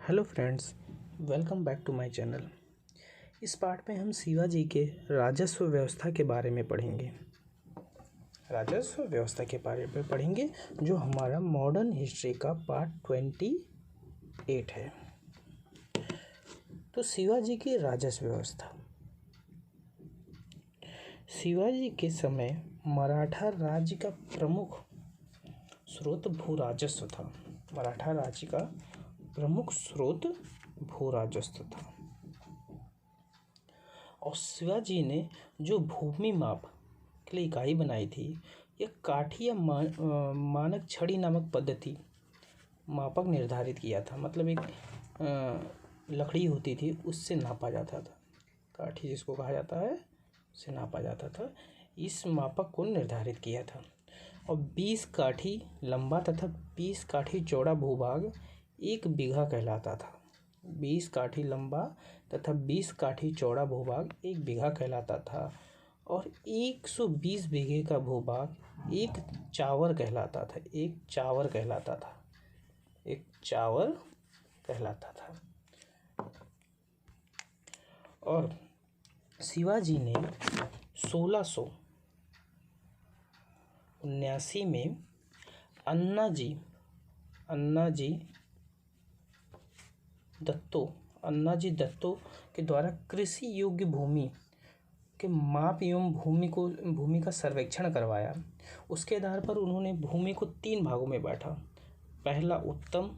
Hello friends, welcome back to my channel. इस part में हम शिवाजी के राजस्व व्यवस्था के बारे में पढ़ेंगे। राजस्व व्यवस्था के बारे में पढ़ेंगे जो हमारा मॉडर्न हिस्ट्री का पार्ट 28 है। तो शिवाजी की राजस्व व्यवस्था। शिवाजी के समय मराठा राज्य का प्रमुख स्रोत भू राजस्व था। मराठा राज्य का प्रमुख स्रोत भू राजस्व था और शिवाजी ने जो भूमि माप के लिए इकाई बनाई थी, यह काठी या मानक छड़ी नामक पद्धति मापक निर्धारित किया था। मतलब एक लकड़ी होती थी, उससे नापा जाता था। काठी जिसको कहा जाता है, उससे नापा जाता था। इस मापक को निर्धारित किया था और 20 काठी लंबा तथा 20 काठी चौड़ा भूभाग 1 बीघा कहलाता था। 20 काठी लंबा तथा 20 काठी चौड़ा भूभाग 1 बीघा कहलाता था और 120 बीघे का भूभाग 1 चावर कहलाता था। 1 चावर कहलाता था। 1 चावर कहलाता था। और शिवाजी ने 1679 में अन्नाजी दत्तो के द्वारा कृषि योग्य भूमि के माप एवं भूमि का सर्वेक्षण करवाया। उसके आधार पर उन्होंने भूमि को 3 भागों में बांटा। पहला उत्तम,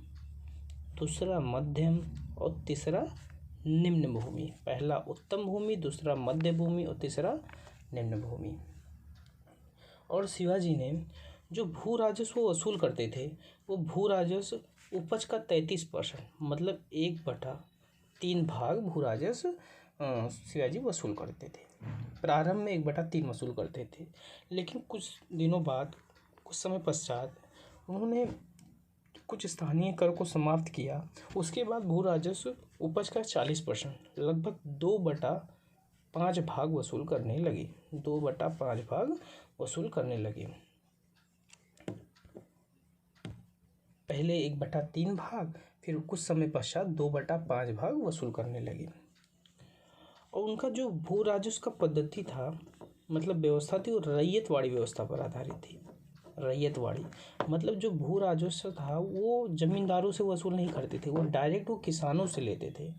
दूसरा मध्यम और तीसरा निम्न भूमि। पहला उत्तम भूमि, दूसरा मध्य भूमि और तीसरा निम्न भूमि। और शिवाजी ने जो भू राजस्व वसूल करते थे, वो भू राजस्व उपज का 33%, मतलब 1/3 भाग भू राजस्व शिवाजी वसूल करते थे। प्रारंभ में 1/3 वसूल करते थे, लेकिन कुछ दिनों बाद, कुछ समय पश्चात उन्होंने कुछ स्थानीय कर को समाप्त किया। उसके बाद भू राजस्व उपज का 40%, लगभग 2/5 भाग वसूल करने लगे। 2/5 भाग वसूल करने लगे। पहले 1/3 भाग, फिर कुछ समय पश्चात 2/5 भाग वसूल करने लगे। और उनका जो भू राजस्व का पद्धति था, मतलब व्यवस्था थी, वो रैयतवाड़ी व्यवस्था पर आधारित थी। रैयतवाड़ी मतलब जो भू राजस्व था वो जमींदारों से वसूल नहीं करते थे, वो डायरेक्ट वो किसानों से लेते थे।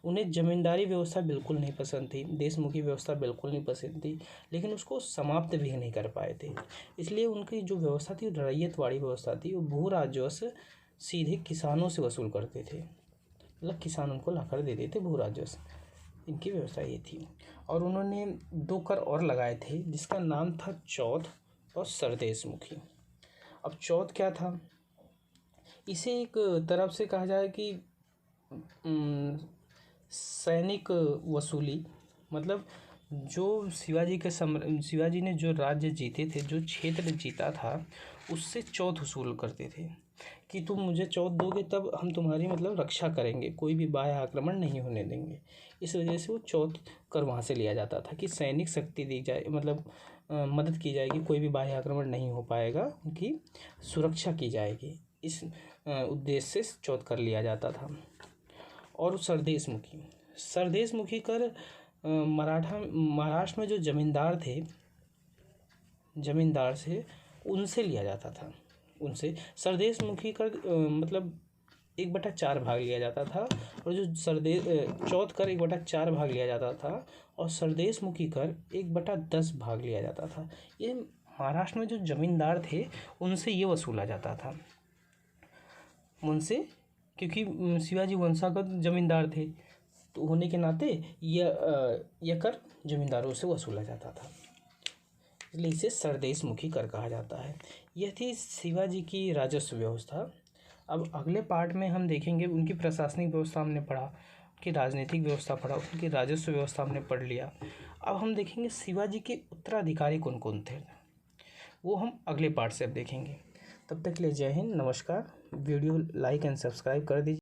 उन्हें जमींदारी व्यवस्था बिल्कुल नहीं पसंद थी, देशमुखी व्यवस्था बिल्कुल नहीं पसंद थी, लेकिन उसको समाप्त भी नहीं कर पाए थे। इसलिए उनकी जो व्यवस्था थी, रैयतवाड़ी व्यवस्था थी। वो भू राजस्व सीधे किसानों से वसूल करते थे, मतलब किसान उनको लाकर देते थे भू राजस्व। इनकी व्यवस्था ये थी। और उन्होंने 2 कर और लगाए थे, जिसका नाम था चौथ और सरदेशमुखी। अब चौथ क्या था? इसे एक तरफ से कहा जाए कि सैनिक वसूली, मतलब जो शिवाजी ने जो राज्य जीते थे, जो क्षेत्र जीता था, उससे चौथ वसूल करते थे कि तुम मुझे चौथ दोगे तब हम तुम्हारी मतलब रक्षा करेंगे, कोई भी बाह्य आक्रमण नहीं होने देंगे। इस वजह से वो चौथ कर वहाँ से लिया जाता था कि सैनिक शक्ति दी जाए, मतलब मदद की जाएगी, कोई भी बाह्य आक्रमण नहीं हो पाएगा, उनकी सुरक्षा की जाएगी। इस उद्देश्य से चौथ कर लिया जाता था। और सरदेशमुखी कर महाराष्ट्र में जो जमींदार से उनसे लिया जाता था। उनसे सरदेशमुखी कर मतलब 1/4 भाग लिया जाता था, और जो चौथ कर 1/4 भाग लिया जाता था, और सरदेशमुखी कर 1/10 भाग लिया जाता था। ये महाराष्ट्र में जो जमींदार थे, उनसे ये वसूला जाता था। उनसे, क्योंकि शिवाजी वंशागत जमींदार थे, तो होने के नाते यह कर जमींदारों से वसूला जाता था, इसलिए इसे सरदेशमुखी कर कहा जाता है। यह थी शिवाजी की राजस्व व्यवस्था। अब अगले पार्ट में हम देखेंगे उनकी प्रशासनिक व्यवस्था हमने पढ़ा, उनकी राजनीतिक व्यवस्था पढ़ा, उनकी राजस्व व्यवस्था हमने पढ़ लिया। अब हम देखेंगे शिवाजी के उत्तराधिकारी कौन कौन थे, वो हम अगले पार्ट से अब देखेंगे। तब तक के लिए जय हिंद, नमस्कार। वीडियो लाइक एंड सब्सक्राइब कर दीजिए।